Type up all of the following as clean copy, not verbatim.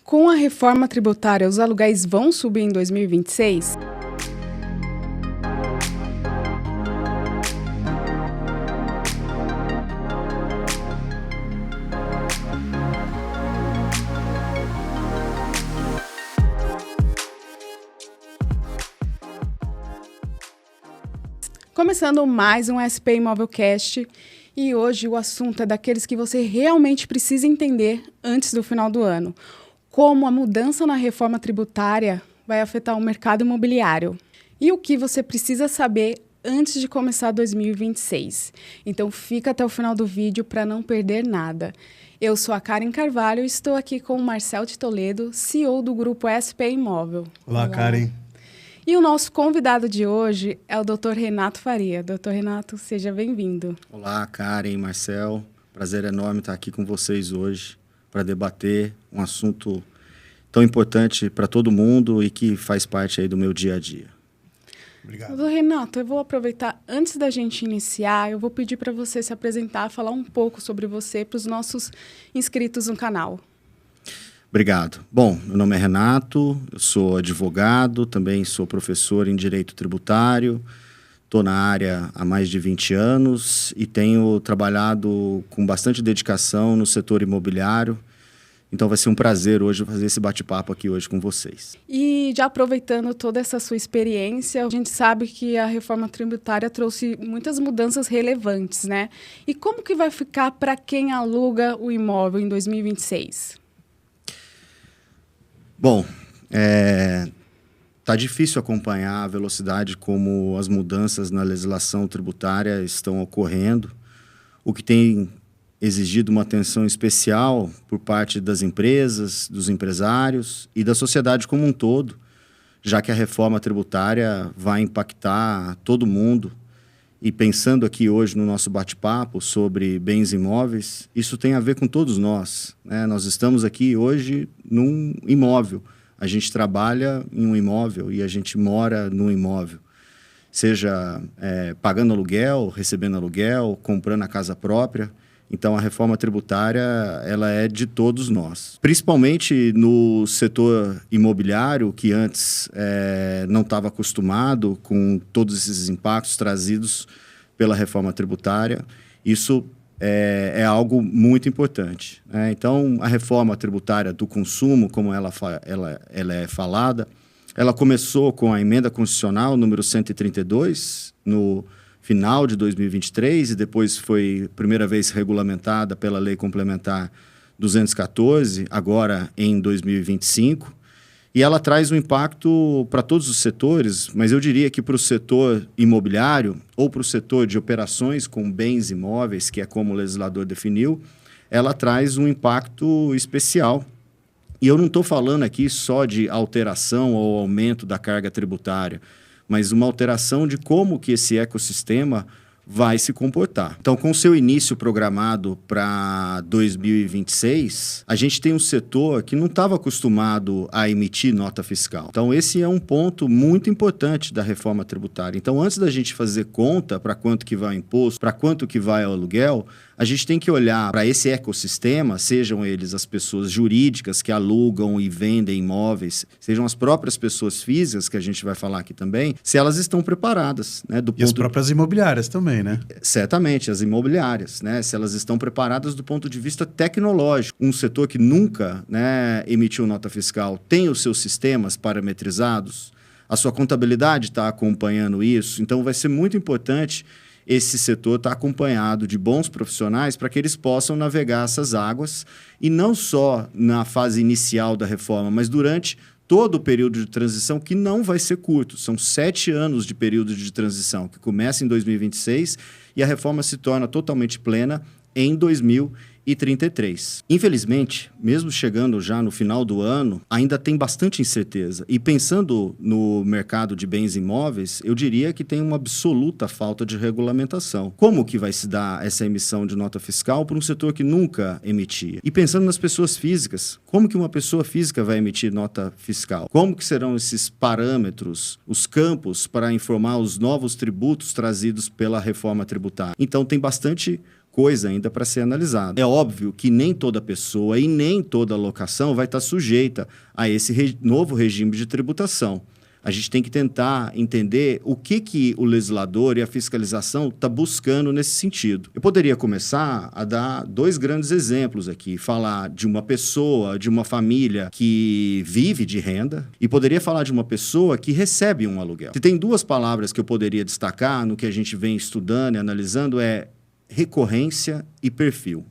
Com a reforma tributária, os aluguéis vão subir em 2026? Começando mais um SP Imovelcast, e hoje o assunto é daqueles que você realmente precisa entender antes do final do ano. Como a mudança na reforma tributária vai afetar o mercado imobiliário. E o que você precisa saber antes de começar 2026. Então fica até o final do vídeo para não perder nada. Eu sou a Karen Carvalho e estou aqui com o Marcel de Toledo, CEO do grupo SP Imóvel. Olá, Karen. E o nosso convidado de hoje é o Dr. Renato Faria. Dr. Renato, seja bem-vindo. Olá, Karen, Marcel. Prazer enorme estar aqui com vocês hoje para debater um assunto tão importante para todo mundo e que faz parte aí do meu dia a dia. Obrigado. Dr. Renato, eu vou aproveitar, antes da gente iniciar, eu vou pedir para você se apresentar, falar um pouco sobre você para os nossos inscritos no canal. Obrigado. Bom, meu nome é Renato, eu sou advogado, também sou professor em Direito Tributário, estou na área há mais de 20 anos e tenho trabalhado com bastante dedicação no setor imobiliário. Então vai ser um prazer hoje fazer esse bate-papo aqui hoje com vocês. E já aproveitando toda essa sua experiência, a gente sabe que a reforma tributária trouxe muitas mudanças relevantes, né? E como que vai ficar para quem aluga o imóvel em 2026? Bom, tá difícil acompanhar a velocidade como as mudanças na legislação tributária estão ocorrendo, o que tem exigido uma atenção especial por parte das empresas, dos empresários e da sociedade como um todo, já que a reforma tributária vai impactar todo mundo. E pensando aqui hoje no nosso bate-papo sobre bens imóveis, isso tem a ver com todos nós, né? Nós estamos aqui hoje num imóvel. A gente trabalha em um imóvel e a gente mora num imóvel. Seja pagando aluguel, recebendo aluguel, comprando a casa própria. Então, a reforma tributária ela é de todos nós. Principalmente no setor imobiliário, que antes não estava acostumado com todos esses impactos trazidos pela reforma tributária. Isso é algo muito importante, né? Então, a reforma tributária do consumo, como ela é falada, ela começou com a emenda constitucional número 132, no final de 2023, e depois foi primeira vez regulamentada pela Lei Complementar 214, agora em 2025. E ela traz um impacto para todos os setores, mas eu diria que para o setor imobiliário ou para o setor de operações com bens imóveis, que é como o legislador definiu, ela traz um impacto especial. E eu não estou falando aqui só de alteração ou aumento da carga tributária, mas uma alteração de como que esse ecossistema vai se comportar. Então, com seu início programado para 2026, a gente tem um setor que não estava acostumado a emitir nota fiscal. Então, esse é um ponto muito importante da reforma tributária. Então, antes da gente fazer conta para quanto que vai o imposto, para quanto que vai o aluguel, a gente tem que olhar para esse ecossistema, sejam eles as pessoas jurídicas que alugam e vendem imóveis, sejam as próprias pessoas físicas, que a gente vai falar aqui também, se elas estão preparadas, né? E as próprias imobiliárias também, né? Certamente, as imobiliárias, né? Se elas estão preparadas do ponto de vista tecnológico. Um setor que nunca, né, emitiu nota fiscal tem os seus sistemas parametrizados, a sua contabilidade está acompanhando isso, então vai ser muito importante esse setor estar acompanhado de bons profissionais para que eles possam navegar essas águas, e não só na fase inicial da reforma, mas durante todo o período de transição, que não vai ser curto. São 7 anos de período de transição, que começa em 2026 e a reforma se torna totalmente plena em 2033. Infelizmente, mesmo chegando já no final do ano, ainda tem bastante incerteza. E pensando no mercado de bens imóveis, eu diria que tem uma absoluta falta de regulamentação. Como que vai se dar essa emissão de nota fiscal para um setor que nunca emitia? E pensando nas pessoas físicas, como que uma pessoa física vai emitir nota fiscal? Como que serão esses parâmetros, os campos para informar os novos tributos trazidos pela reforma tributária? Então, tem bastante coisa ainda para ser analisada. É óbvio que nem toda pessoa e nem toda locação vai estar sujeita a esse novo regime de tributação. A gente tem que tentar entender o que o legislador e a fiscalização está buscando nesse sentido. Eu poderia começar a dar 2 grandes exemplos aqui. Falar de uma pessoa, de uma família que vive de renda e poderia falar de uma pessoa que recebe um aluguel. Se tem 2 palavras que eu poderia destacar no que a gente vem estudando e analisando é recorrência e perfil.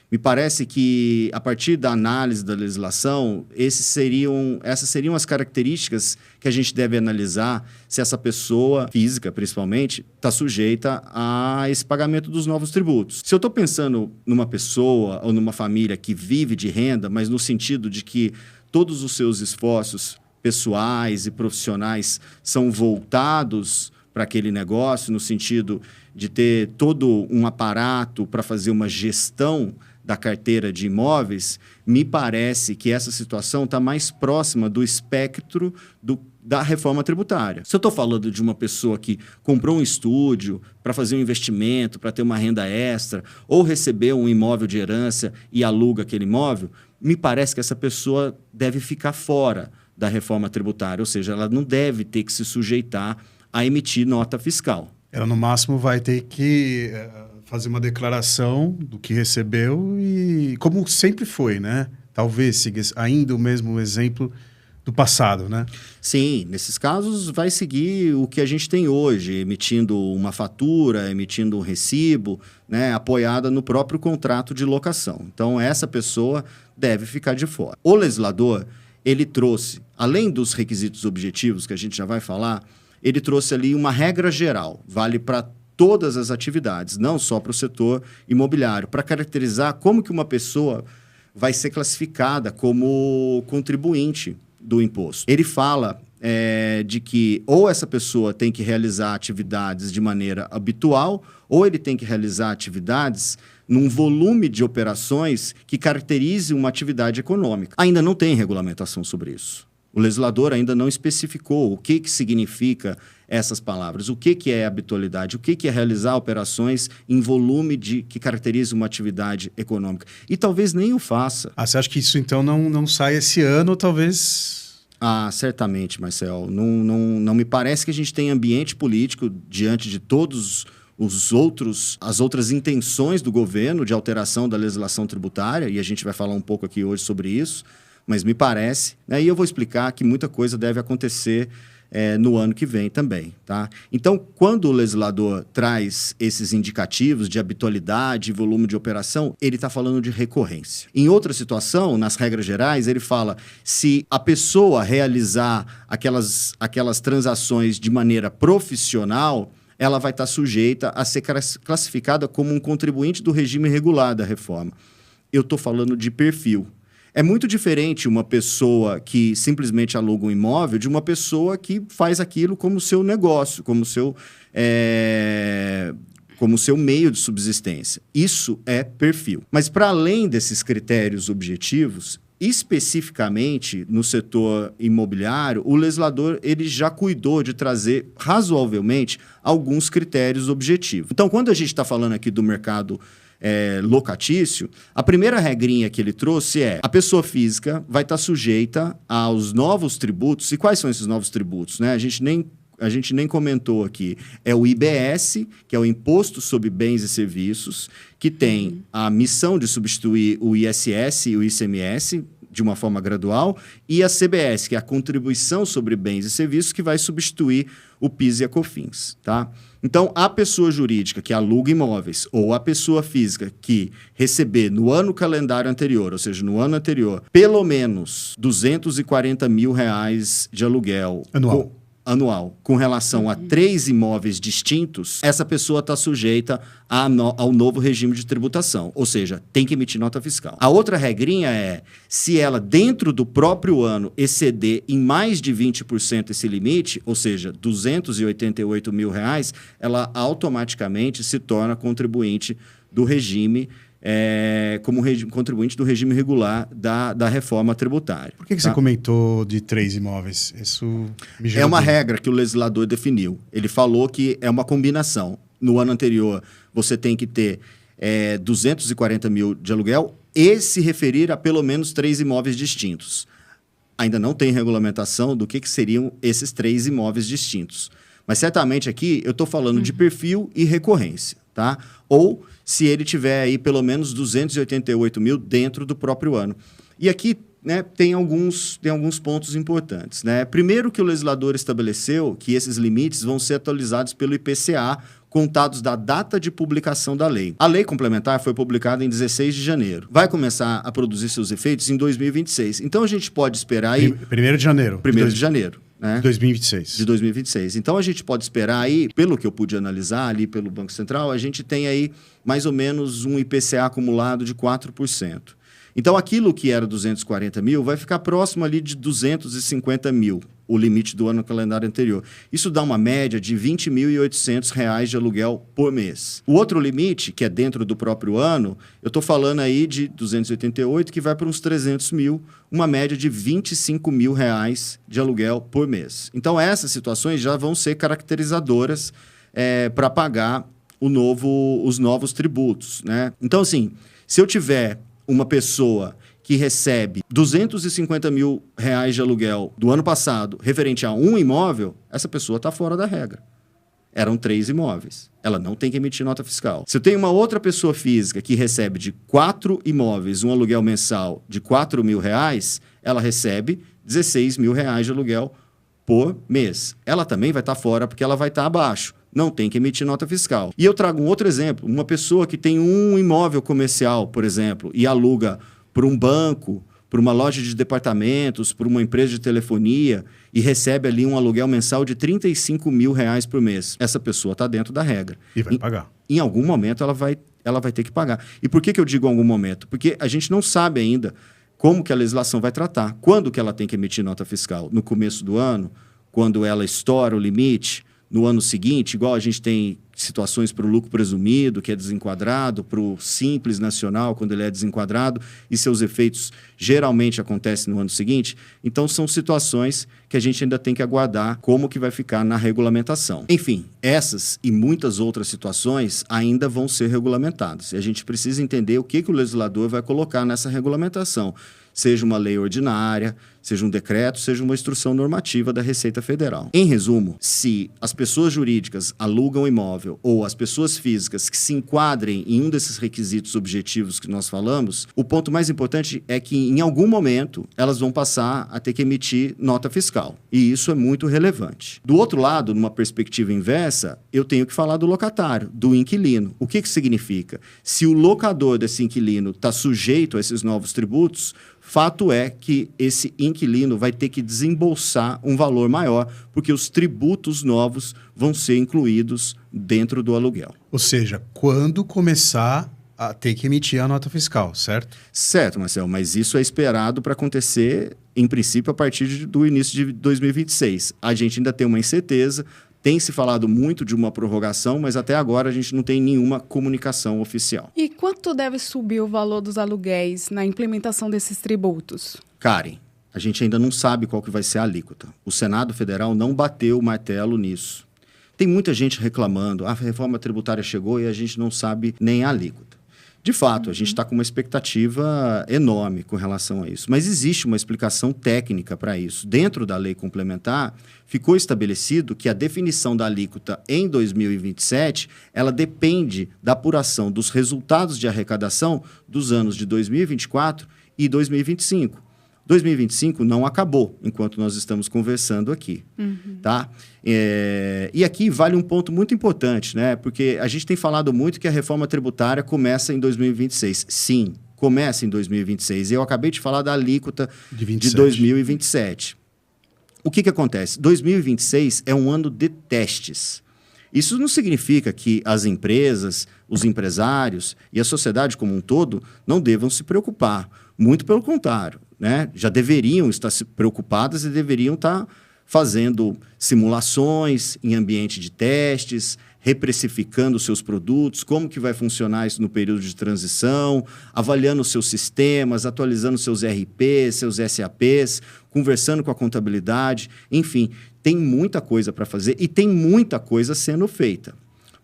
Me parece que, a partir da análise da legislação, essas seriam as características que a gente deve analisar se essa pessoa, física principalmente, está sujeita a esse pagamento dos novos tributos. Se eu estou pensando numa pessoa ou numa família que vive de renda, mas no sentido de que todos os seus esforços pessoais e profissionais são voltados para aquele negócio, no sentido de ter todo um aparato para fazer uma gestão da carteira de imóveis, me parece que essa situação está mais próxima do espectro da reforma tributária. Se eu estou falando de uma pessoa que comprou um estúdio para fazer um investimento, para ter uma renda extra, ou recebeu um imóvel de herança e aluga aquele imóvel, me parece que essa pessoa deve ficar fora da reforma tributária, ou seja, ela não deve ter que se sujeitar a emitir nota fiscal. Ela, no máximo, vai ter que fazer uma declaração do que recebeu e como sempre foi, né? Talvez siga ainda o mesmo exemplo do passado, né? Sim, nesses casos vai seguir o que a gente tem hoje, emitindo uma fatura, emitindo um recibo, né, apoiada no próprio contrato de locação. Então, essa pessoa deve ficar de fora. O legislador, ele trouxe, além dos requisitos objetivos que a gente já vai falar, ele trouxe ali uma regra geral, vale para todas as atividades, não só para o setor imobiliário, para caracterizar como que uma pessoa vai ser classificada como contribuinte do imposto. Ele fala de que ou essa pessoa tem que realizar atividades de maneira habitual, ou ele tem que realizar atividades num volume de operações que caracterize uma atividade econômica. Ainda não tem regulamentação sobre isso. O legislador ainda não especificou o que significa essas palavras, o que é habitualidade, o que é realizar operações em volume que caracteriza uma atividade econômica. E talvez nem o faça. Você acha que isso, então, não sai esse ano, ou talvez... Certamente, Marcel. Não me parece que a gente tem ambiente político diante de todos as outras intenções do governo de alteração da legislação tributária, e a gente vai falar um pouco aqui hoje sobre isso, mas me parece, né, e eu vou explicar que muita coisa deve acontecer no ano que vem também, tá? Então, quando o legislador traz esses indicativos de habitualidade e volume de operação, ele está falando de recorrência. Em outra situação, nas regras gerais, ele fala se a pessoa realizar aquelas transações de maneira profissional, ela vai estar sujeita a ser classificada como um contribuinte do regime regular da reforma. Eu estou falando de perfil. É muito diferente uma pessoa que simplesmente aluga um imóvel de uma pessoa que faz aquilo como seu negócio, como seu meio de subsistência. Isso é perfil. Mas, para além desses critérios objetivos, especificamente no setor imobiliário, o legislador ele já cuidou de trazer razoavelmente alguns critérios objetivos. Então, quando a gente está falando aqui do mercado locatício, a primeira regrinha que ele trouxe é a pessoa física vai estar sujeita aos novos tributos. E quais são esses novos tributos, né? A gente nem comentou aqui. É o IBS, que é o Imposto sobre Bens e Serviços, que tem a missão de substituir o ISS e o ICMS de uma forma gradual, e a CBS, que é a Contribuição sobre Bens e Serviços, que vai substituir o PIS e a COFINS, tá? Então, a pessoa jurídica que aluga imóveis ou a pessoa física que receber no ano calendário anterior, ou seja, no ano anterior, pelo menos R$240 mil de aluguel anual, com relação a 3 imóveis distintos, essa pessoa está sujeita ao novo regime de tributação, ou seja, tem que emitir nota fiscal. A outra regrinha é, se ela, dentro do próprio ano, exceder em mais de 20% esse limite, ou seja, R$288 mil, ela automaticamente se torna contribuinte do regime como contribuinte do regime regular da reforma tributária. Por que você comentou de 3 imóveis? Isso me é uma regra que o legislador definiu. Ele falou que é uma combinação. No ano anterior, você tem que ter 240 mil de aluguel e se referir a pelo menos 3 imóveis distintos. Ainda não tem regulamentação do que seriam esses 3 imóveis distintos. Mas certamente aqui eu estou falando de perfil e recorrência, tá? Ou se ele tiver aí pelo menos 288 mil dentro do próprio ano. E aqui, né, tem alguns pontos importantes, né? Primeiro que o legislador estabeleceu que esses limites vão ser atualizados pelo IPCA, contados da data de publicação da lei. A lei complementar foi publicada em 16 de janeiro. Vai começar a produzir seus efeitos em 2026. Então, a gente pode esperar aí... 1º de janeiro. 1º de janeiro. Né? 2026. De 2026. Então, a gente pode esperar aí, pelo que eu pude analisar ali pelo Banco Central, a gente tem aí mais ou menos um IPCA acumulado de 4%. Então, aquilo que era 240 mil vai ficar próximo ali de 250 mil, o limite do ano calendário anterior. Isso dá uma média de R$ 20.800 de aluguel por mês. O outro limite, que é dentro do próprio ano, eu estou falando aí de 288, que vai para uns 300 mil, uma média de R$ 25 mil de aluguel por mês. Então, essas situações já vão ser caracterizadoras para pagar os novos tributos, né? Então, assim, se eu tiver uma pessoa que recebe 250 mil de aluguel do ano passado referente a um imóvel, essa pessoa está fora da regra. Eram 3 imóveis. Ela não tem que emitir nota fiscal. Se eu tenho uma outra pessoa física que recebe de 4 imóveis um aluguel mensal de 4 mil reais, ela recebe 16 mil de aluguel por mês. Ela também vai estar fora porque ela vai estar abaixo. Não tem que emitir nota fiscal. E eu trago um outro exemplo. Uma pessoa que tem um imóvel comercial, por exemplo, e aluga para um banco, para uma loja de departamentos, para uma empresa de telefonia e recebe ali um aluguel mensal de 35 mil por mês. Essa pessoa está dentro da regra. E vai pagar. Em algum momento ela vai ter que pagar. E por que eu digo em algum momento? Porque a gente não sabe ainda como que a legislação vai tratar. Quando que ela tem que emitir nota fiscal? No começo do ano? Quando ela estoura o limite? No ano seguinte, igual a gente tem situações para o lucro presumido, que é desenquadrado, para o simples nacional, quando ele é desenquadrado, e seus efeitos geralmente acontecem no ano seguinte. Então, são situações que a gente ainda tem que aguardar como que vai ficar na regulamentação. Enfim, essas e muitas outras situações ainda vão ser regulamentadas. E a gente precisa entender o que o legislador vai colocar nessa regulamentação. Seja uma lei ordinária, seja um decreto, seja uma instrução normativa da Receita Federal. Em resumo, se as pessoas jurídicas alugam imóvel ou as pessoas físicas que se enquadrem em um desses requisitos objetivos que nós falamos, o ponto mais importante é que, em algum momento, elas vão passar a ter que emitir nota fiscal. E isso é muito relevante. Do outro lado, numa perspectiva inversa, eu tenho que falar do locatário, do inquilino. O que significa? Se o locador desse inquilino está sujeito a esses novos tributos, fato é que esse inquilino vai ter que desembolsar um valor maior, porque os tributos novos vão ser incluídos dentro do aluguel. Ou seja, quando começar a ter que emitir a nota fiscal, certo? Certo, Marcelo, mas isso é esperado para acontecer, em princípio, a partir do início de 2026. A gente ainda tem uma incerteza. Tem se falado muito de uma prorrogação, mas até agora a gente não tem nenhuma comunicação oficial. E quanto deve subir o valor dos aluguéis na implementação desses tributos? Karen, a gente ainda não sabe qual que vai ser a alíquota. O Senado Federal não bateu o martelo nisso. Tem muita gente reclamando, a reforma tributária chegou e a gente não sabe nem a alíquota. De fato, a gente está com uma expectativa enorme com relação a isso. Mas existe uma explicação técnica para isso. Dentro da lei complementar, ficou estabelecido que a definição da alíquota em 2027, ela depende da apuração dos resultados de arrecadação dos anos de 2024 e 2025. 2025 não acabou, enquanto nós estamos conversando aqui, tá? E aqui vale um ponto muito importante, né? Porque a gente tem falado muito que a reforma tributária começa em 2026. Sim, começa em 2026. Eu acabei de falar da alíquota de 2027. O que acontece? 2026 é um ano de testes. Isso não significa que as empresas, os empresários e a sociedade como um todo não devam se preocupar. Muito pelo contrário, né? Já deveriam estar preocupadas e deveriam estar fazendo simulações em ambiente de testes, reprecificando seus produtos, como que vai funcionar isso no período de transição, avaliando seus sistemas, atualizando seus RPs, seus SAPs, conversando com a contabilidade. Enfim, tem muita coisa para fazer e tem muita coisa sendo feita.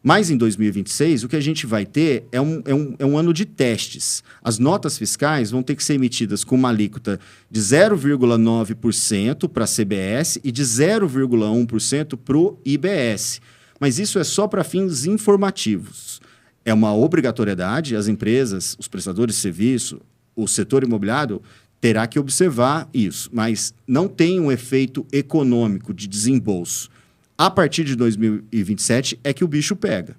Mas em 2026, o que a gente vai ter é um ano de testes. As notas fiscais vão ter que ser emitidas com uma alíquota de 0,9% para a CBS e de 0,1% para o IBS. Mas isso é só para fins informativos. É uma obrigatoriedade, as empresas, os prestadores de serviço, o setor imobiliário terá que observar isso, mas não tem um efeito econômico de desembolso. A partir de 2027 é que o bicho pega.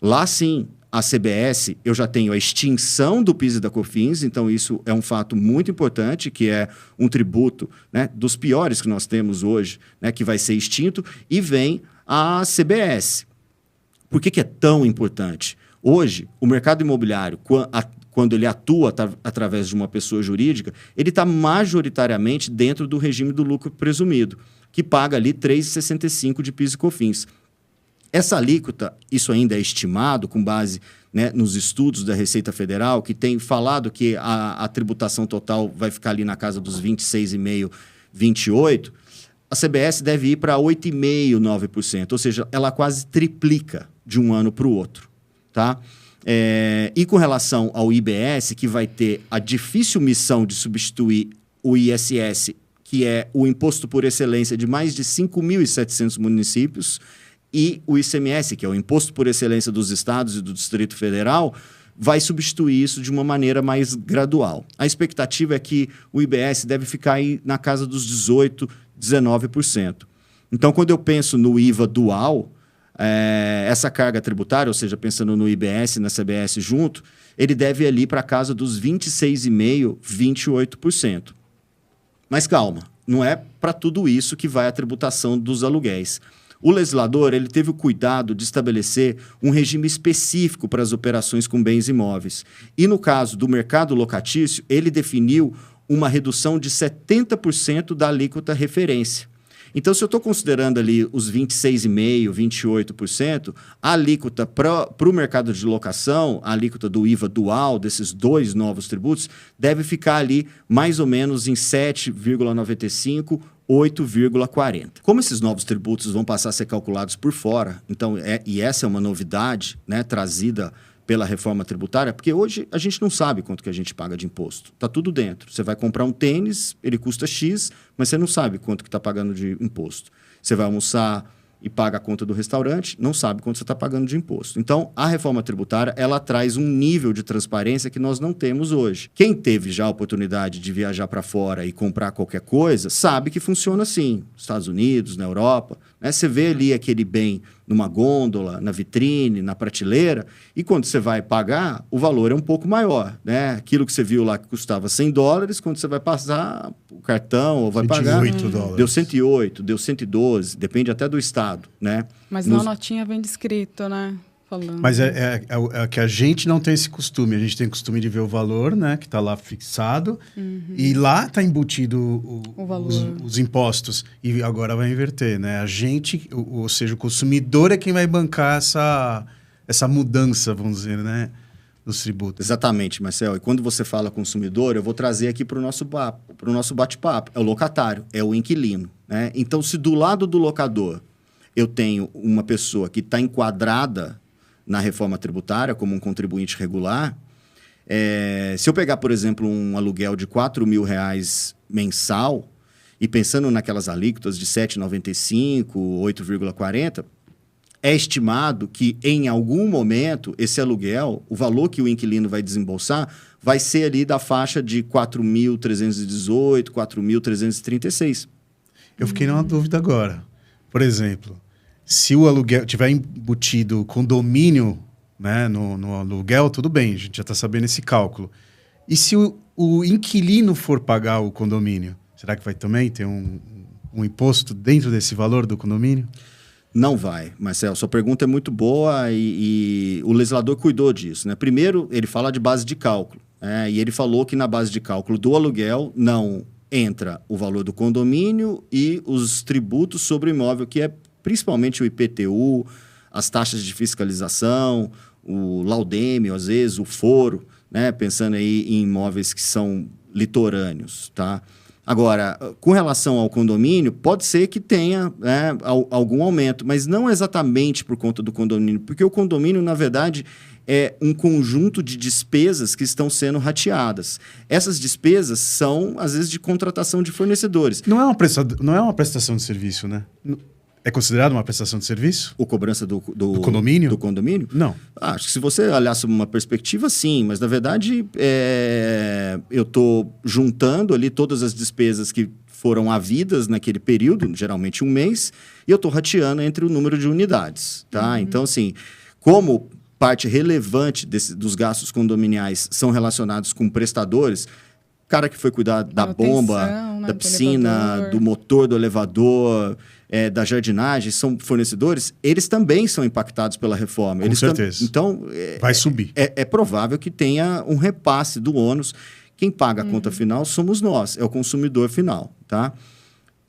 Lá sim, a CBS, eu já tenho a extinção do PIS e da COFINS, então isso é um fato muito importante, que é um tributo, né, dos piores que nós temos hoje, né, que vai ser extinto, e vem a CBS. Por que é tão importante? Hoje, o mercado imobiliário, quando ele atua através de uma pessoa jurídica, ele está majoritariamente dentro do regime do lucro presumido, que paga ali 3,65 de PIS e COFINS. Essa alíquota, isso ainda é estimado com base, né, nos estudos da Receita Federal, que tem falado que a tributação total vai ficar ali na casa dos 26,5%, 28%. A CBS deve ir para 8,5%, 9%, ou seja, ela quase triplica de um ano para o outro. Tá? E com relação ao IBS, que vai ter a difícil missão de substituir o ISS, que é o imposto por excelência de mais de 5.700 municípios, e o ICMS, que é o imposto por excelência dos estados e do Distrito Federal, vai substituir isso de uma maneira mais gradual. A expectativa é que o IBS deve ficar aí na casa dos 18%, 19%. Então, quando eu penso no IVA dual, essa carga tributária, ou seja, pensando no IBS e na CBS junto, ele deve ir ali para a casa dos 26,5%, 28%. Mas calma, não é para tudo isso que vai a tributação dos aluguéis. O legislador ele teve o cuidado de estabelecer um regime específico para as operações com bens imóveis. E no caso do mercado locatício, ele definiu uma redução de 70% da alíquota referência. Então, se eu estou considerando ali os 26,5%, 28%, a alíquota para o mercado de locação, a alíquota do IVA dual, desses dois novos tributos, deve ficar ali mais ou menos em 7,95%, 8,40%. Como esses novos tributos vão passar a ser calculados por fora, então, e essa é uma novidade, né, trazida pela reforma tributária, porque hoje a gente não sabe quanto que a gente paga de imposto. Está tudo dentro. Você vai comprar um tênis, ele custa X, mas você não sabe quanto que está pagando de imposto. Você vai almoçar e paga a conta do restaurante, não sabe quanto você está pagando de imposto. Então, a reforma tributária, ela traz um nível de transparência que nós não temos hoje. Quem teve já a oportunidade de viajar para fora e comprar qualquer coisa, sabe que funciona assim. Nos Estados Unidos, na Europa, né? Você vê ali aquele bem numa gôndola, na vitrine, na prateleira, e quando você vai pagar, o valor é um pouco maior, né? Aquilo que você viu lá que custava $100, quando você vai passar o cartão ou vai pagar... $108. Deu 108, deu 112, depende até do estado, né? Mas na notinha vem descrito, né? Falando. Mas é que a gente não tem esse costume. A gente tem costume de ver o valor, né? Que está lá fixado. Uhum. E lá está embutido os impostos. E agora vai inverter, né? A gente, ou seja, o consumidor é quem vai bancar essa mudança, vamos dizer, né? Dos tributos. Exatamente, Marcel. E quando você fala consumidor, eu vou trazer aqui para o nosso bate-papo. É o locatário, é o inquilino, né? Então, se do lado do locador eu tenho uma pessoa que está enquadrada na reforma tributária como um contribuinte regular, se eu pegar, por exemplo, um aluguel de R$4.000 mensal e pensando naquelas alíquotas de 7,95%, 8,40%, é estimado que, em algum momento, esse aluguel, o valor que o inquilino vai desembolsar, vai ser ali da faixa de 4.318, 4.336. Eu fiquei numa dúvida agora. Por exemplo, se o aluguel tiver embutido condomínio, né, no aluguel, tudo bem, a gente já está sabendo esse cálculo. E se o inquilino for pagar o condomínio, será que vai também ter um imposto dentro desse valor do condomínio? Não vai, Marcel. Sua pergunta é muito boa e o legislador cuidou disso, né? Primeiro, ele fala de base de cálculo, né? E ele falou que na base de cálculo do aluguel não entra o valor do condomínio e os tributos sobre o imóvel, que é principalmente o IPTU, as taxas de fiscalização, o laudêmio, às vezes, o foro, né? Pensando aí em imóveis que são litorâneos, tá? Agora, com relação ao condomínio, pode ser que tenha, né, algum aumento, mas não exatamente por conta do condomínio, porque o condomínio, na verdade, é um conjunto de despesas que estão sendo rateadas. Essas despesas são, às vezes, de contratação de fornecedores. Não é uma prestação de serviço, né? É considerado uma prestação de serviço? O cobrança do condomínio? Do condomínio? Não. Acho que se você olhar sob uma perspectiva, sim. Mas, na verdade, eu estou juntando ali todas as despesas que foram havidas naquele período, geralmente um mês, e eu estou rateando entre o número de unidades. Tá? Então, assim, como parte relevante dos gastos condominiais são relacionados com prestadores, cara que foi cuidar da bomba, da piscina, do motor do elevador, da jardinagem, são fornecedores, eles também são impactados pela reforma. Com certeza. Então, vai subir. É provável que tenha um repasse do ônus. Quem paga a conta final somos nós, é o consumidor final, tá?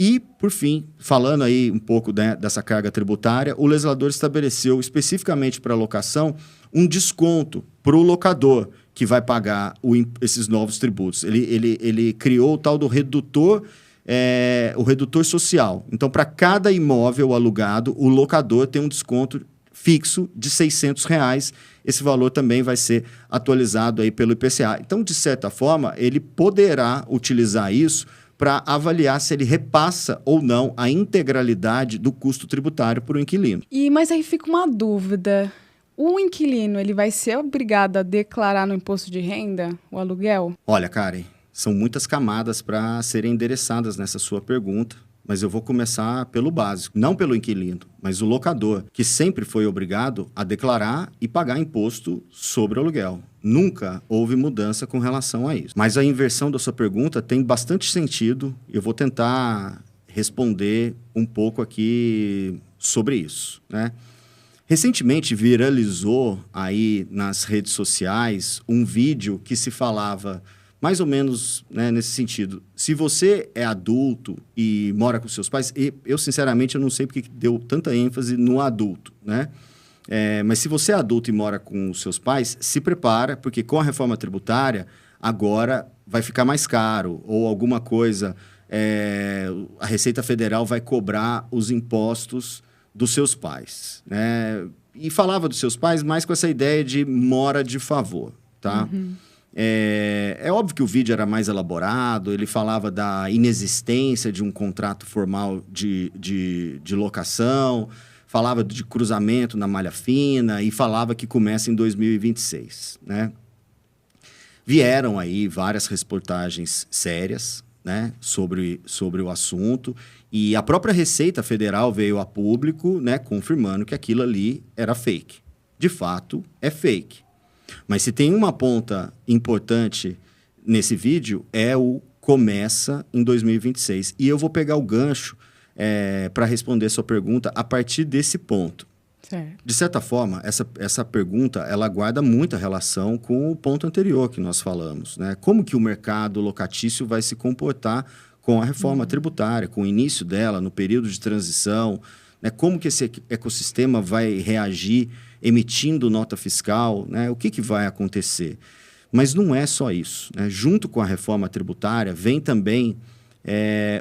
E, por fim, falando aí um pouco, né, dessa carga tributária, o legislador estabeleceu especificamente para a locação um desconto para o locador que vai pagar esses novos tributos. Ele criou o tal do redutor, o redutor social. Então, para cada imóvel alugado, o locador tem um desconto fixo de R$600. Esse valor também vai ser atualizado aí pelo IPCA. Então, de certa forma, ele poderá utilizar isso para avaliar se ele repassa ou não a integralidade do custo tributário para o inquilino. Mas aí fica uma dúvida. O inquilino, ele vai ser obrigado a declarar no imposto de renda o aluguel? Olha, Karen, são muitas camadas para serem endereçadas nessa sua pergunta, mas eu vou começar pelo básico. Não pelo inquilino, mas o locador, que sempre foi obrigado a declarar e pagar imposto sobre o aluguel. Nunca houve mudança com relação a isso. Mas a inversão da sua pergunta tem bastante sentido. Eu vou tentar responder um pouco aqui sobre isso, né? Recentemente viralizou aí nas redes sociais um vídeo que se falava mais ou menos, né, nesse sentido. Se você é adulto e mora com seus pais, eu sinceramente eu não sei porque deu tanta ênfase no adulto, né? Mas se você é adulto e mora com os seus pais, se prepara, porque com a reforma tributária, agora vai ficar mais caro, ou alguma coisa, a Receita Federal vai cobrar os impostos dos seus pais, né? E falava dos seus pais mais com essa ideia de mora de favor, tá? Uhum. É óbvio que o vídeo era mais elaborado, ele falava da inexistência de um contrato formal de locação, falava de cruzamento na malha fina e falava que começa em 2026, né? Vieram aí várias reportagens sérias, né, sobre o assunto, e a própria Receita Federal veio a público, né, confirmando que aquilo ali era fake. De fato, é fake. Mas se tem uma ponta importante nesse vídeo, é o começa em 2026. E eu vou pegar o gancho para responder a sua pergunta a partir desse ponto. Certo. De certa forma, essa pergunta ela guarda muita relação com o ponto anterior que nós falamos, né? Como que o mercado locatício vai se comportar com a reforma tributária, com o início dela, no período de transição, né? Como que esse ecossistema vai reagir emitindo nota fiscal, né? O que vai acontecer? Mas não é só isso, né? Junto com a reforma tributária vem também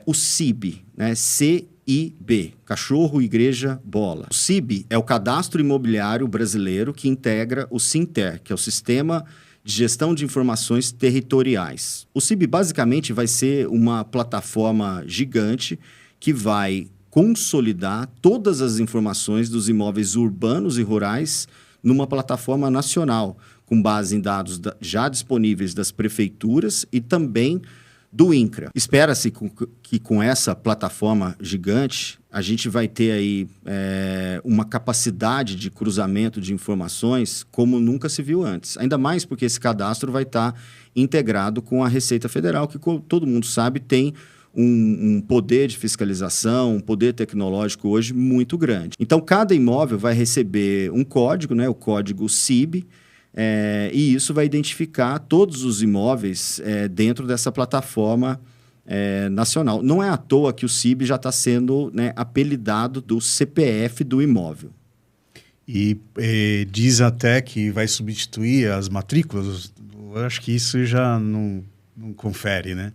o CIB, né? CIB, Cachorro, Igreja, Bola. O CIB é o Cadastro Imobiliário Brasileiro que integra o SINTER, que é o Sistema de Gestão de Informações Territoriais. O CIB basicamente vai ser uma plataforma gigante que vai consolidar todas as informações dos imóveis urbanos e rurais numa plataforma nacional, com base em dados já disponíveis das prefeituras e também do INCRA. Espera-se que com essa plataforma gigante, a gente vai ter aí uma capacidade de cruzamento de informações como nunca se viu antes. Ainda mais porque esse cadastro vai estar integrado com a Receita Federal, que todo mundo sabe tem um poder de fiscalização, um poder tecnológico hoje muito grande. Então, cada imóvel vai receber um código, né, o código CIB, e isso vai identificar todos os imóveis dentro dessa plataforma nacional. Não é à toa que o CIB já está sendo, né, apelidado do CPF do imóvel. E diz até que vai substituir as matrículas. Eu acho que isso já não confere, né?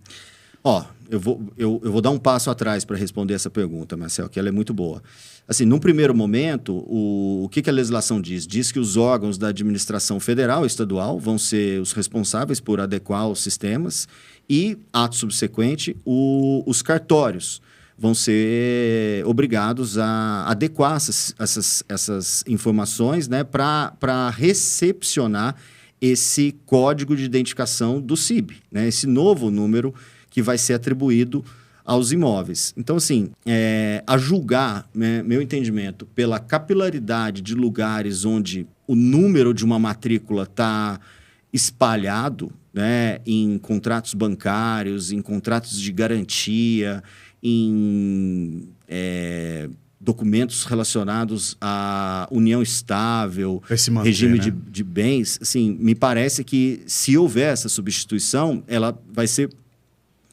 Eu vou dar um passo atrás para responder essa pergunta, Marcel, que ela é muito boa. Assim, num primeiro momento, o que a legislação diz? Diz que os órgãos da administração federal e estadual vão ser os responsáveis por adequar os sistemas e, ato subsequente, os cartórios vão ser obrigados a adequar essas informações, né, para recepcionar esse código de identificação do CIB, né, esse novo número que vai ser atribuído aos imóveis. Então, assim, a julgar, né, meu entendimento, pela capilaridade de lugares onde o número de uma matrícula está espalhado, né, em contratos bancários, em contratos de garantia, em documentos relacionados à união estável, regime, né, de bens, assim, me parece que se houver essa substituição, ela vai ser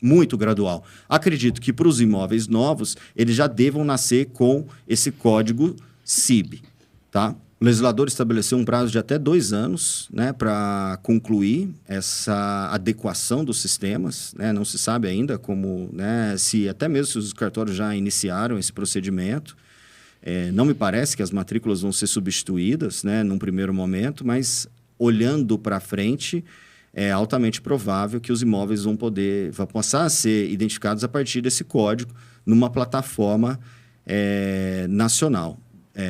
muito gradual. Acredito que para os imóveis novos, eles já devam nascer com esse código CIB, tá? O legislador estabeleceu um prazo de até 2 anos, né, para concluir essa adequação dos sistemas, né? Não se sabe ainda como, né, até mesmo se os cartórios já iniciaram esse procedimento. Não me parece que as matrículas vão ser substituídas, né, num primeiro momento, mas olhando para frente, é altamente provável que os imóveis vão passar a ser identificados a partir desse código numa plataforma nacional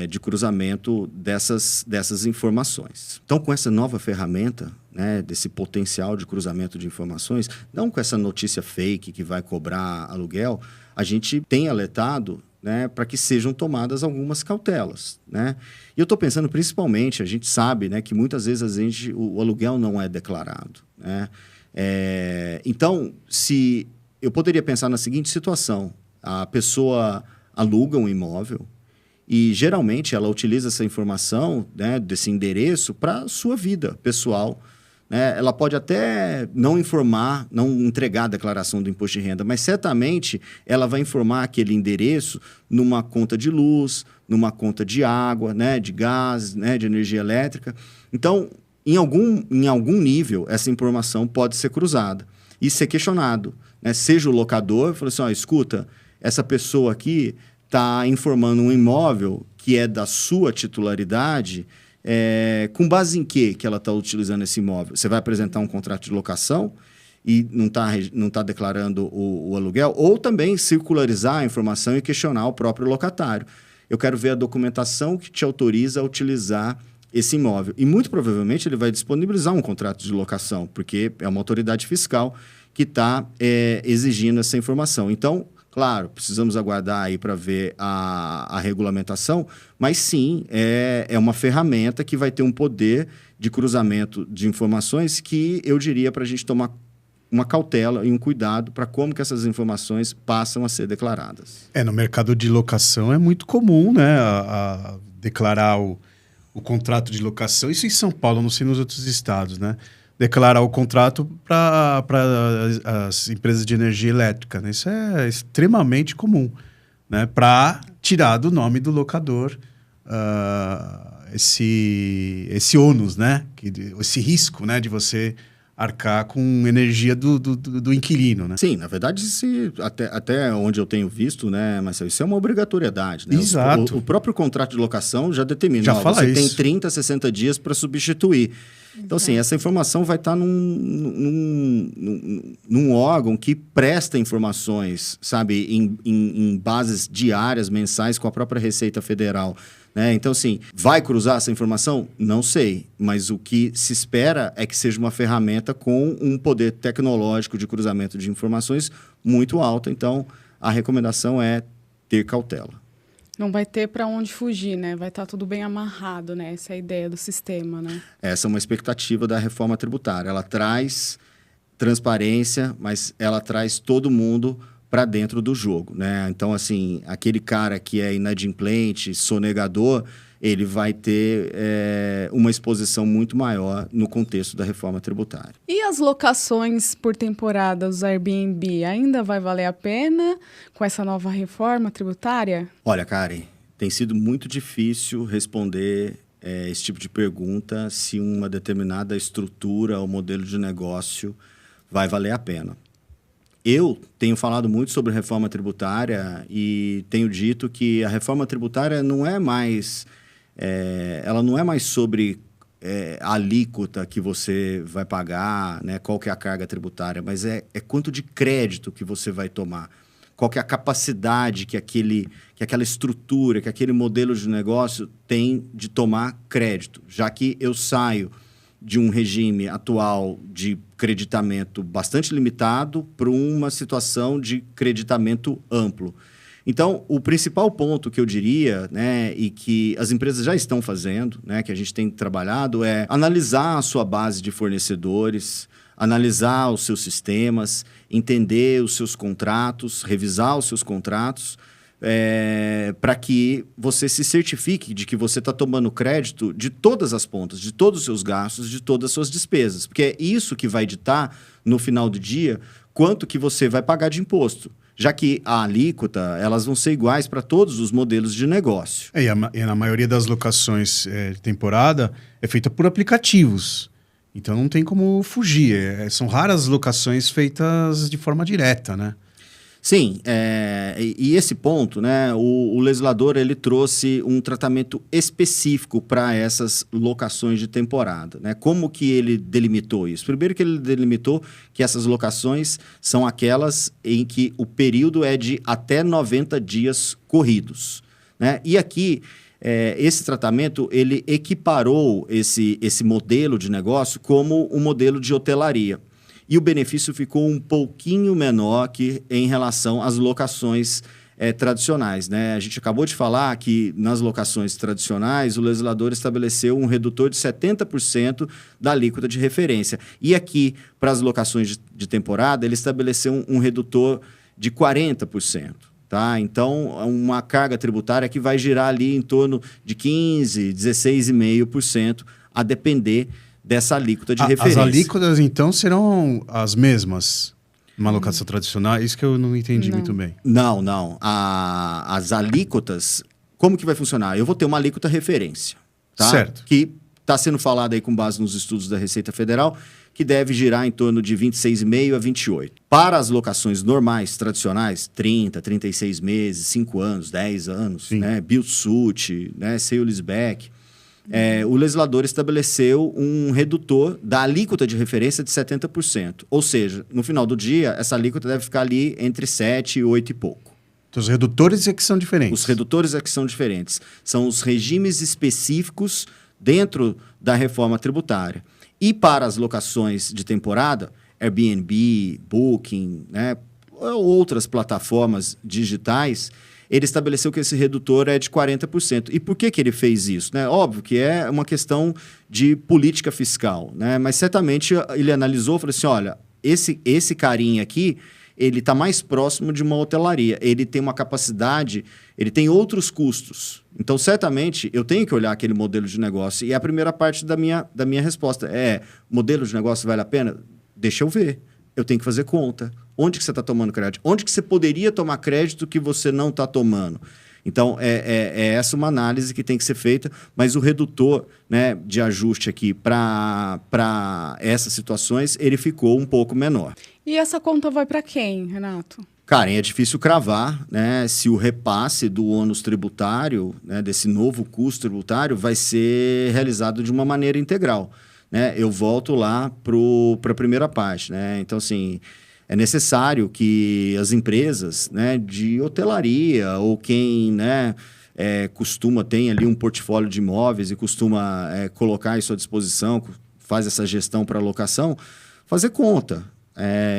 de cruzamento dessas informações. Então, com essa nova ferramenta, né, desse potencial de cruzamento de informações, não com essa notícia fake que vai cobrar aluguel, a gente tem alertado, né, para que sejam tomadas algumas cautelas, né? E eu estou pensando principalmente, a gente sabe, né, que muitas vezes o aluguel não é declarado, né? Então, se eu poderia pensar na seguinte situação: a pessoa aluga um imóvel e geralmente ela utiliza essa informação, né, desse endereço para a sua vida pessoal. Ela pode até não entregar a declaração do imposto de renda, mas certamente ela vai informar aquele endereço numa conta de luz, numa conta de água, né, de gás, né, de energia elétrica. Então, em algum nível, essa informação pode ser cruzada e ser questionado, né? Seja o locador, falou assim, escuta, essa pessoa aqui está informando um imóvel que é da sua titularidade. Com base em que ela está utilizando esse imóvel? Você vai apresentar um contrato de locação e não tá declarando o aluguel? Ou também circularizar a informação e questionar o próprio locatário. Eu quero ver a documentação que te autoriza a utilizar esse imóvel. E muito provavelmente ele vai disponibilizar um contrato de locação, porque é uma autoridade fiscal que está exigindo essa informação. Então, claro, precisamos aguardar aí para ver a regulamentação, mas sim, é uma ferramenta que vai ter um poder de cruzamento de informações que eu diria para a gente tomar uma cautela e um cuidado para como que essas informações passam a ser declaradas. No mercado de locação é muito comum, né, a declarar o contrato de locação, isso em São Paulo, não sei nos outros estados, né? Declarar o contrato para as empresas de energia elétrica, né? Isso é extremamente comum, né? Para tirar do nome do locador esse ônus, né? Esse risco, né? De você arcar com energia do inquilino, né? Sim, na verdade, até onde eu tenho visto, né, Marcelo, isso é uma obrigatoriedade, né? Exato. O próprio contrato de locação já determina. Já fala você isso. Tem 30, 60 dias para substituir. Então, assim, essa informação vai estar num órgão que presta informações, sabe, em bases diárias, mensais, com a própria Receita Federal, né? Então, assim, vai cruzar essa informação? Não sei, mas o que se espera é que seja uma ferramenta com um poder tecnológico de cruzamento de informações muito alto. Então, a recomendação é ter cautela. Não vai ter para onde fugir, né? Vai estar tudo bem amarrado, né? Essa é a ideia do sistema, né? Essa é uma expectativa da reforma tributária. Ela traz transparência, mas ela traz todo mundo para dentro do jogo, né? Então, assim, aquele cara que é inadimplente, sonegador, ele vai ter uma exposição muito maior no contexto da reforma tributária. E as locações por temporada, os Airbnb, ainda vai valer a pena com essa nova reforma tributária? Olha, Karen, tem sido muito difícil responder esse tipo de pergunta se uma determinada estrutura ou modelo de negócio vai valer a pena. Eu tenho falado muito sobre reforma tributária e tenho dito que a reforma tributária não é mais, ela não é mais sobre a alíquota que você vai pagar, né, qual que é a carga tributária, mas é quanto de crédito que você vai tomar, qual que é a capacidade que aquela estrutura, que aquele modelo de negócio tem de tomar crédito, já que eu saio de um regime atual de creditamento bastante limitado para uma situação de creditamento amplo. Então, o principal ponto que eu diria, né, e que as empresas já estão fazendo, né, que a gente tem trabalhado, é analisar a sua base de fornecedores, analisar os seus sistemas, entender os seus contratos, revisar os seus contratos, para que você se certifique de que você está tomando crédito de todas as pontas, de todos os seus gastos, de todas as suas despesas. Porque é isso que vai ditar, no final do dia, quanto que você vai pagar de imposto. Já que a alíquota, elas vão ser iguais para todos os modelos de negócio. E na maioria das locações de temporada é feita por aplicativos. Então não tem como fugir. São raras locações feitas de forma direta, né? Sim, e esse ponto, né, o legislador ele trouxe um tratamento específico para essas locações de temporada, né? Como que ele delimitou isso? Primeiro que ele delimitou que essas locações são aquelas em que o período é de até 90 dias corridos, né? E aqui, esse tratamento, ele equiparou esse modelo de negócio como um modelo de hotelaria. E o benefício ficou um pouquinho menor que em relação às locações tradicionais, né? A gente acabou de falar que nas locações tradicionais o legislador estabeleceu um redutor de 70% da alíquota de referência. E aqui, para as locações de temporada, ele estabeleceu um redutor de 40%. Tá? Então, uma carga tributária que vai girar ali em torno de 15%, 16,5%, a depender dessa alíquota de referência. As alíquotas, então, serão as mesmas numa locação tradicional? Isso que eu não entendi muito bem. Não. As alíquotas, como que vai funcionar? Eu vou ter uma alíquota referência, tá? Certo. Que está sendo falada aí com base nos estudos da Receita Federal, que deve girar em torno de 26,5% a 28%. Para as locações normais, tradicionais, 30, 36 meses, 5 anos, 10 anos, né? Build-to-suit, né? Sale-leaseback, o legislador estabeleceu um redutor da alíquota de referência de 70%. Ou seja, no final do dia, essa alíquota deve ficar ali entre 7 e 8 e pouco. Então, os redutores é que são diferentes. Os redutores é que são diferentes. São os regimes específicos dentro da reforma tributária. E para as locações de temporada, Airbnb, Booking, né, outras plataformas digitais, ele estabeleceu que esse redutor é de 40%. E por que ele fez isso? Né? Óbvio que é uma questão de política fiscal, né? Mas certamente ele analisou e falou assim, olha, esse carinha aqui, ele está mais próximo de uma hotelaria, ele tem uma capacidade, ele tem outros custos. Então, certamente, eu tenho que olhar aquele modelo de negócio. E a primeira parte da minha resposta é, modelo de negócio vale a pena? Deixa eu ver. Eu tenho que fazer conta. Onde que você está tomando crédito? Onde que você poderia tomar crédito que você não está tomando? Então, é essa uma análise que tem que ser feita, mas o redutor, né, de ajuste aqui para essas situações, ele ficou um pouco menor. E essa conta vai para quem, Renato? Karen, é difícil cravar, né, se o repasse do ônus tributário, né, desse novo custo tributário, vai ser realizado de uma maneira integral. Né? Eu volto lá para a primeira parte. Né? Então, assim, é necessário que as empresas, né, de hotelaria ou quem, né, tem ali um portfólio de imóveis e costuma colocar à sua disposição, faz essa gestão para alocação, fazer conta.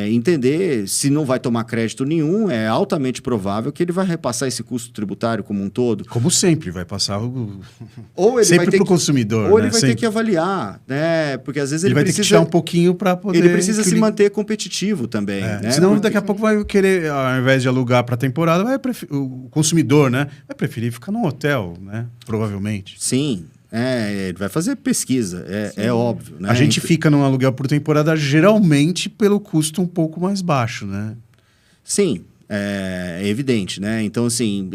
Entender se não vai tomar crédito nenhum, é altamente provável que ele vai repassar esse custo tributário como um todo. Como sempre, vai passar ou ele sempre para o consumidor. Ou né? ele vai sempre. ter que avaliar, né? Porque às vezes ele vai ter que tirar um pouquinho para poder... Ele precisa se manter competitivo também. Né? Senão daqui a pouco vai querer, ao invés de alugar para a temporada, o consumidor, né, vai preferir ficar num hotel, né? Provavelmente. Sim. Ele vai fazer pesquisa, é óbvio. Né? A gente fica num aluguel por temporada geralmente pelo custo um pouco mais baixo, né? Sim, é evidente, né? Então, assim,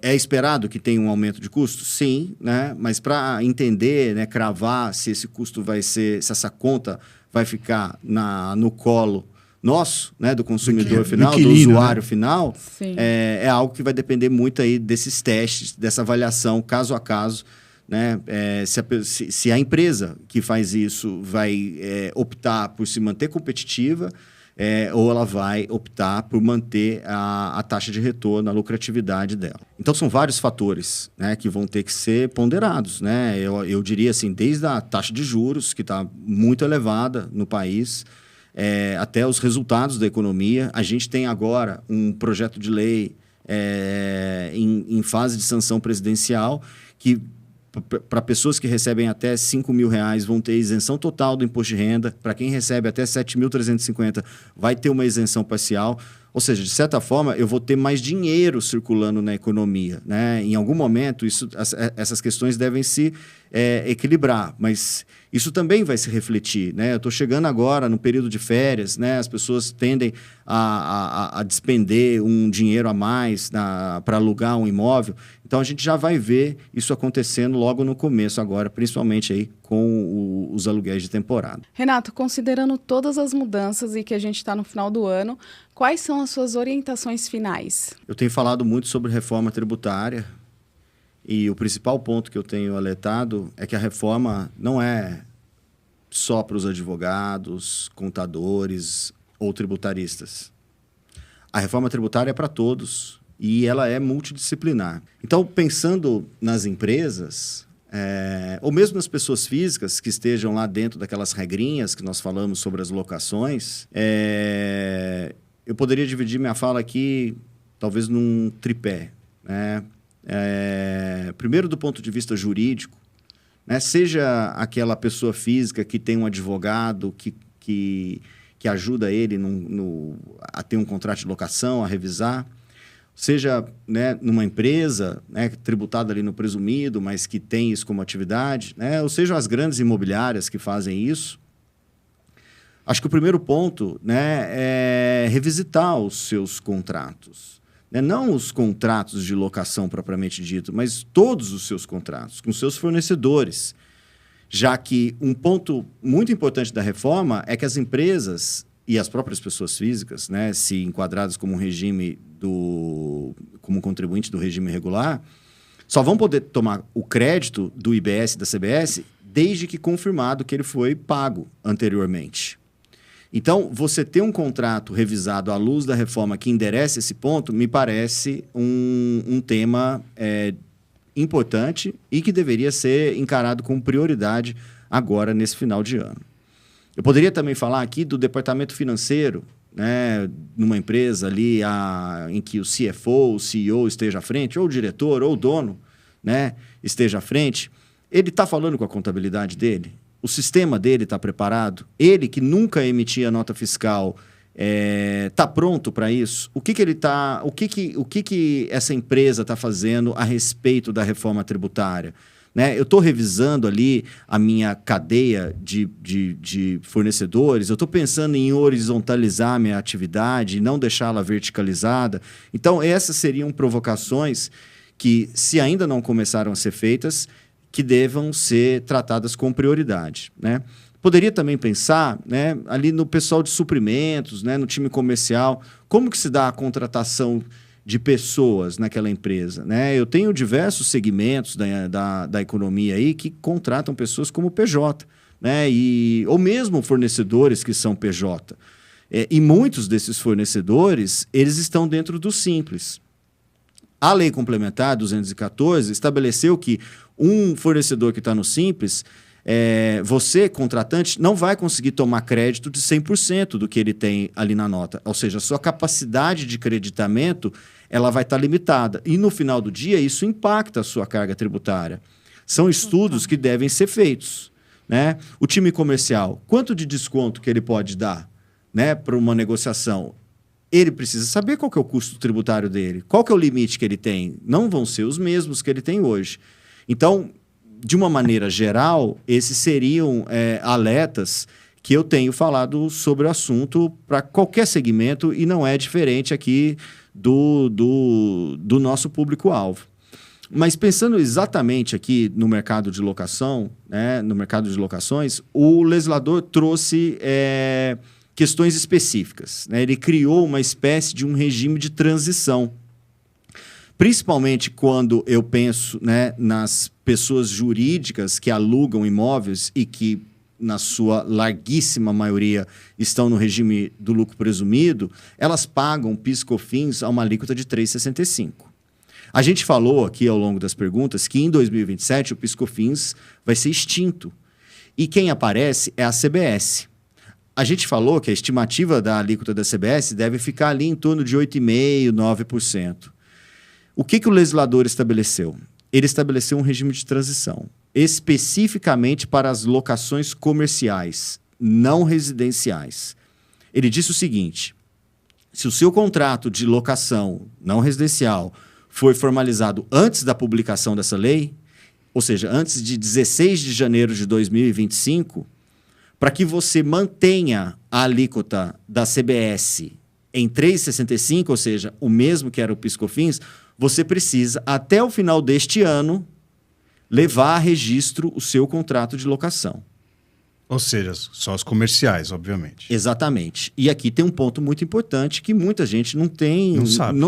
é esperado que tenha um aumento de custo? Sim, né? Mas para entender, né, cravar se esse custo vai ser, se essa conta vai ficar no colo nosso, né, do consumidor final, do inquilino, usuário né? final, Sim. é algo que vai depender muito aí desses testes, dessa avaliação caso a caso, né? Se a empresa que faz isso vai optar por se manter competitiva, ou ela vai optar por manter a taxa de retorno, a lucratividade dela. Então, são vários fatores, né, que vão ter que ser ponderados, né? Eu diria assim, desde a taxa de juros, que está muito elevada no país, até os resultados da economia. A gente tem agora um projeto de lei em fase de sanção presidencial que, para pessoas que recebem até R$5.000, vão ter isenção total do imposto de renda. Para quem recebe até 7.350, vai ter uma isenção parcial. Ou seja, de certa forma, eu vou ter mais dinheiro circulando na economia, né? Em algum momento, essas questões devem se equilibrar, mas isso também vai se refletir, né? Eu estou chegando agora no período de férias, né? As pessoas tendem a despender um dinheiro a mais para alugar um imóvel. Então, a gente já vai ver isso acontecendo logo no começo agora, principalmente aí com os aluguéis de temporada. Renato, considerando todas as mudanças e que a gente está no final do ano, quais são as suas orientações finais? Eu tenho falado muito sobre reforma tributária e o principal ponto que eu tenho alertado é que a reforma não é só para os advogados, contadores ou tributaristas. A reforma tributária é para todos e ela é multidisciplinar. Então, pensando nas empresas, ou mesmo nas pessoas físicas que estejam lá dentro daquelas regrinhas que nós falamos sobre as locações, eu poderia dividir minha fala aqui, talvez num tripé, né? Primeiro, do ponto de vista jurídico, né? Seja aquela pessoa física que tem um advogado que ajuda ele a ter um contrato de locação, a revisar, seja, né, numa empresa, né, tributada ali no presumido, mas que tem isso como atividade, né? Ou seja, as grandes imobiliárias que fazem isso. Acho que o primeiro ponto, né, é revisitar os seus contratos. Né? Não os contratos de locação propriamente dito, mas todos os seus contratos, com seus fornecedores. Já que um ponto muito importante da reforma é que as empresas e as próprias pessoas físicas, né, se enquadradas como como contribuinte do regime regular, só vão poder tomar o crédito do IBS e da CBS desde que confirmado que ele foi pago anteriormente. Então, você ter um contrato revisado à luz da reforma que enderece esse ponto, me parece um tema importante e que deveria ser encarado com prioridade agora, nesse final de ano. Eu poderia também falar aqui do departamento financeiro, né, numa empresa ali em que o CFO, o CEO esteja à frente, ou o diretor, ou o dono, né, esteja à frente. Ele está falando com a contabilidade dele? O sistema dele está preparado? Ele, que nunca emitia nota fiscal, está pronto para isso? O que essa empresa está fazendo a respeito da reforma tributária? Né? Eu estou revisando ali a minha cadeia de fornecedores, eu estou pensando em horizontalizar a minha atividade e não deixá-la verticalizada. Então, essas seriam provocações que, se ainda não começaram a ser feitas, que devam ser tratadas com prioridade, né? Poderia também pensar, né, ali no pessoal de suprimentos, né, no time comercial, como que se dá a contratação de pessoas naquela empresa, né? Eu tenho diversos segmentos da economia aí que contratam pessoas como PJ, né? Ou mesmo fornecedores que são PJ. E muitos desses fornecedores, eles estão dentro do Simples. A Lei Complementar 214 estabeleceu que um fornecedor que está no Simples, você, contratante, não vai conseguir tomar crédito de 100% do que ele tem ali na nota. Ou seja, a sua capacidade de creditamento ela vai estar limitada. E, no final do dia, isso impacta a sua carga tributária. São estudos que devem ser feitos, né? O time comercial, quanto de desconto que ele pode dar, né, para uma negociação? Ele precisa saber qual que é o custo tributário dele, qual que é o limite que ele tem. Não vão ser os mesmos que ele tem hoje. Então, de uma maneira geral, esses seriam alertas que eu tenho falado sobre o assunto para qualquer segmento e não é diferente aqui do nosso público-alvo. Mas pensando exatamente aqui no mercado de locação, né, no mercado de locações, o legislador trouxe questões específicas, né? Ele criou uma espécie de um regime de transição. Principalmente quando eu penso, né, nas pessoas jurídicas que alugam imóveis e que, na sua larguíssima maioria, estão no regime do lucro presumido, elas pagam PIS/COFINS a uma alíquota de 3,65%. A gente falou aqui ao longo das perguntas que em 2027 o PIS/COFINS vai ser extinto. E quem aparece é a CBS. A gente falou que a estimativa da alíquota da CBS deve ficar ali em torno de 8,5%, 9%. O que o legislador estabeleceu? Ele estabeleceu um regime de transição, especificamente para as locações comerciais, não residenciais. Ele disse o seguinte: se o seu contrato de locação não residencial foi formalizado antes da publicação dessa lei, ou seja, antes de 16 de janeiro de 2025, para que você mantenha a alíquota da CBS em 3,65, ou seja, o mesmo que era o PIS/COFINS, você precisa, até o final deste ano, levar a registro o seu contrato de locação. Ou seja, só os comerciais, obviamente. Exatamente. E aqui tem um ponto muito importante que muita gente não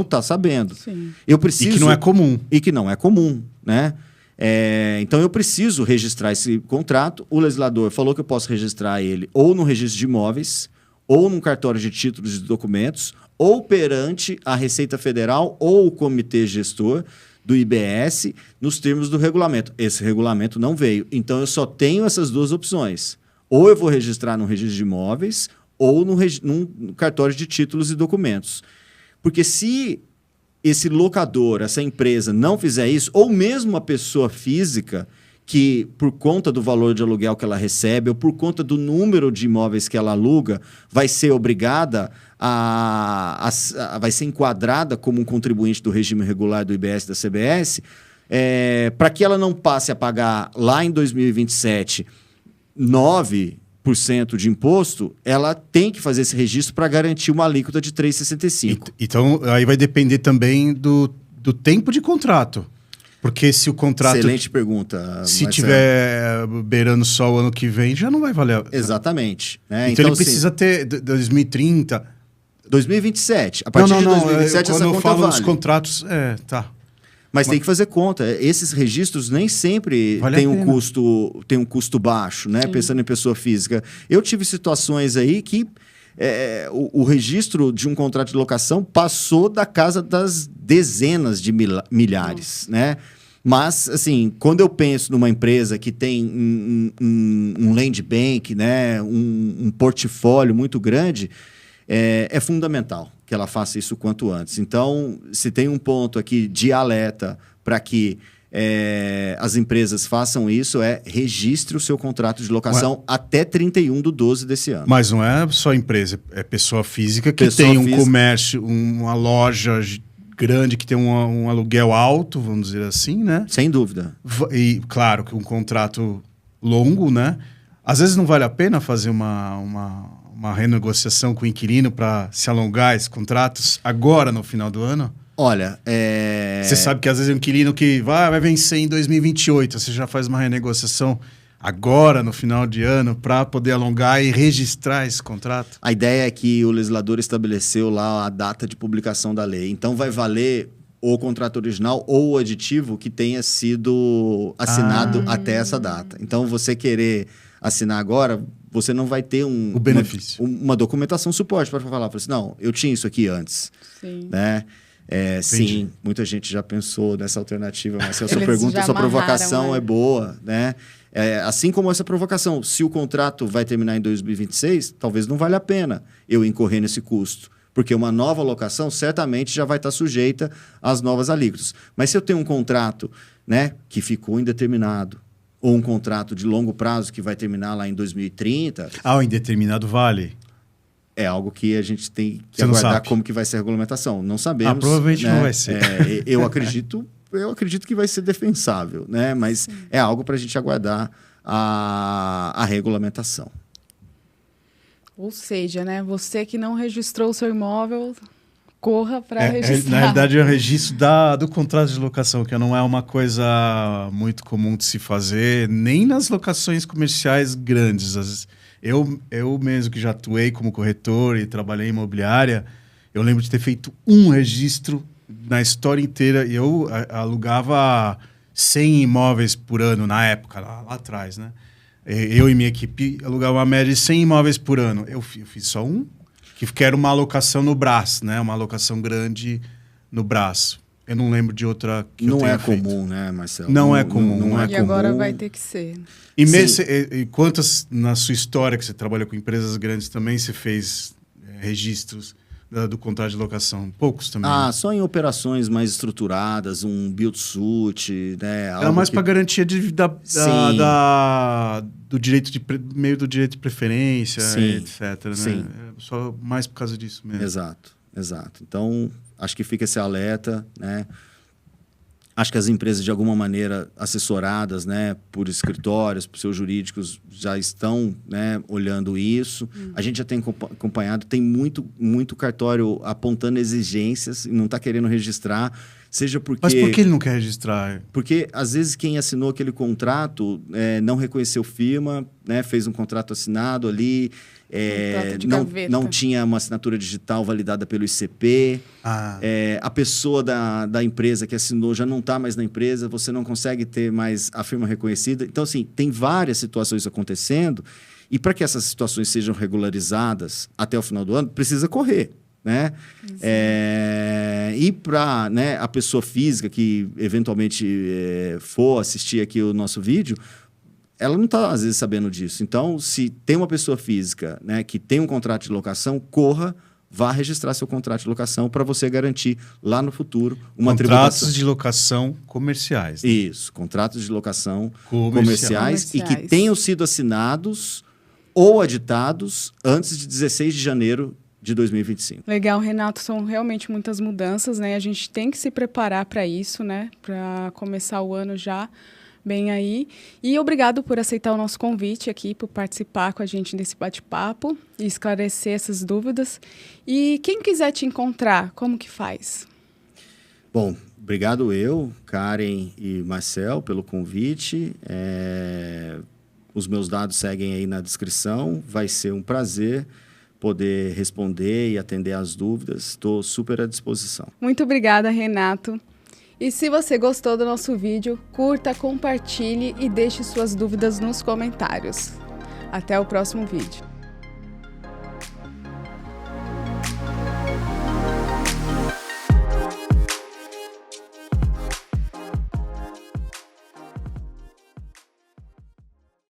está sabendo. Sim. Eu preciso, e que não é comum. E que não é comum, né? Então, eu preciso registrar esse contrato. O legislador falou que eu posso registrar ele ou no registro de imóveis, ou num cartório de títulos e documentos, ou perante a Receita Federal ou o Comitê Gestor do IBS, nos termos do regulamento. Esse regulamento não veio. Então, eu só tenho essas duas opções. Ou eu vou registrar no registro de imóveis, ou num cartório de títulos e documentos. Porque se esse locador, essa empresa, não fizer isso, ou mesmo a pessoa física, que por conta do valor de aluguel que ela recebe, ou por conta do número de imóveis que ela aluga, vai ser obrigada vai ser enquadrada como um contribuinte do regime regular do IBS e da CBS, para que ela não passe a pagar lá em 2027 9% de imposto, ela tem que fazer esse registro para garantir uma alíquota de 3,65%. Então, aí vai depender também do tempo de contrato. Porque se o contrato... Excelente pergunta. Se tiver beirando só o ano que vem, já não vai valer. Exatamente. Né? Então ele precisa ter 2030... 2027. A partir de 2027 essa conta vale. Quando eu falo dos contratos, tá. Mas tem que fazer conta. Esses registros nem sempre têm um custo baixo, né? Pensando em pessoa física. Eu tive situações aí que o registro de um contrato de locação passou da casa das dezenas de milhares, né? Mas, assim, quando eu penso numa empresa que tem um land bank, né? um portfólio muito grande, é fundamental que ela faça isso quanto antes. Então, se tem um ponto aqui de alerta para que as empresas façam isso, registre o seu contrato de locação até 31/12 desse ano. Mas não é só empresa, é pessoa física que tem um comércio, uma loja grande que tem um aluguel alto, vamos dizer assim, né? Sem dúvida. E, claro, que um contrato longo, né? Às vezes não vale a pena fazer uma renegociação com o inquilino para se alongar esses contratos agora, no final do ano? Olha, Você sabe que às vezes é um inquilino que vai vencer em 2028, você já faz uma renegociação agora, no final de ano, para poder alongar e registrar esse contrato? A ideia é que o legislador estabeleceu lá a data de publicação da lei. Então, vai valer o contrato original ou o aditivo que tenha sido assinado até essa data. Então, você querer assinar agora, você não vai ter o benefício. Uma documentação suporte para falar assim, não, eu tinha isso aqui antes. Sim. Né? Sim, muita gente já pensou nessa alternativa, mas se a sua pergunta, a sua provocação é boa, né? Assim como essa provocação, se o contrato vai terminar em 2026, talvez não valha a pena eu incorrer nesse custo, porque uma nova locação certamente já vai estar sujeita às novas alíquotas. Mas se eu tenho um contrato, né, que ficou indeterminado, ou um contrato de longo prazo que vai terminar lá em 2030... o indeterminado vale? É algo que a gente tem que aguardar como que vai ser a regulamentação. Não sabemos. Provavelmente não vai ser. Eu acredito que vai ser defensável, né? Mas sim, é algo para a gente aguardar a regulamentação. Ou seja, né? Você que não registrou o seu imóvel, corra para registrar. Na verdade, é o registro do contrato de locação, que não é uma coisa muito comum de se fazer, nem nas locações comerciais grandes. Eu mesmo que já atuei como corretor e trabalhei em imobiliária, eu lembro de ter feito um registro na história inteira e eu alugava 100 imóveis por ano na época, lá atrás, né? Eu e minha equipe alugava uma média de 100 imóveis por ano. Eu fiz só um, que era uma alocação no braço, né? Uma alocação grande no braço. Eu não lembro de outra que eu tenha feito. Não é comum, né, Marcelo? Não é comum. Não é e comum. Agora vai ter que ser. E quantas, na sua história, que você trabalha com empresas grandes também, você fez registros do contrato de locação? Poucos também. Só em operações mais estruturadas, um build-suit, né? Era mais para garantia do direito meio do direito de preferência, etc. Né? Sim. Só mais por causa disso mesmo. Exato. Então, acho que fica esse alerta, né? Acho que as empresas, de alguma maneira, assessoradas, né, por escritórios, por seus jurídicos, já estão, né, olhando isso. A gente já tem acompanhado, tem muito cartório apontando exigências e não está querendo registrar, seja porque... Mas por que ele não quer registrar? Porque, às vezes, quem assinou aquele contrato não reconheceu firma, né, fez um contrato assinado ali, não tinha uma assinatura digital validada pelo ICP, a pessoa da empresa que assinou já não está mais na empresa, você não consegue ter mais a firma reconhecida. Então, assim, tem várias situações acontecendo e para que essas situações sejam regularizadas até o final do ano, precisa correr, né? E para, né, a pessoa física que eventualmente for assistir aqui o nosso vídeo, ela não está, às vezes, sabendo disso. Então, se tem uma pessoa física, né, que tem um contrato de locação, vá registrar seu contrato de locação para você garantir lá no futuro uma contratos tributação. De locação comerciais. Né? Isso, contratos de locação comerciais e que tenham sido assinados ou editados antes de 16 de janeiro de 2025. Legal, Renato, são realmente muitas mudanças, né? A gente tem que se preparar para isso, né? Para começar o ano já bem aí. E obrigado por aceitar o nosso convite aqui, por participar com a gente desse bate-papo e esclarecer essas dúvidas. E quem quiser te encontrar, como que faz? Bom, obrigado Karen e Marcel, pelo convite. Os meus dados seguem aí na descrição. Vai ser um prazer poder responder e atender às dúvidas. Estou super à disposição. Muito obrigada, Renato. E se você gostou do nosso vídeo, curta, compartilhe e deixe suas dúvidas nos comentários. Até o próximo vídeo.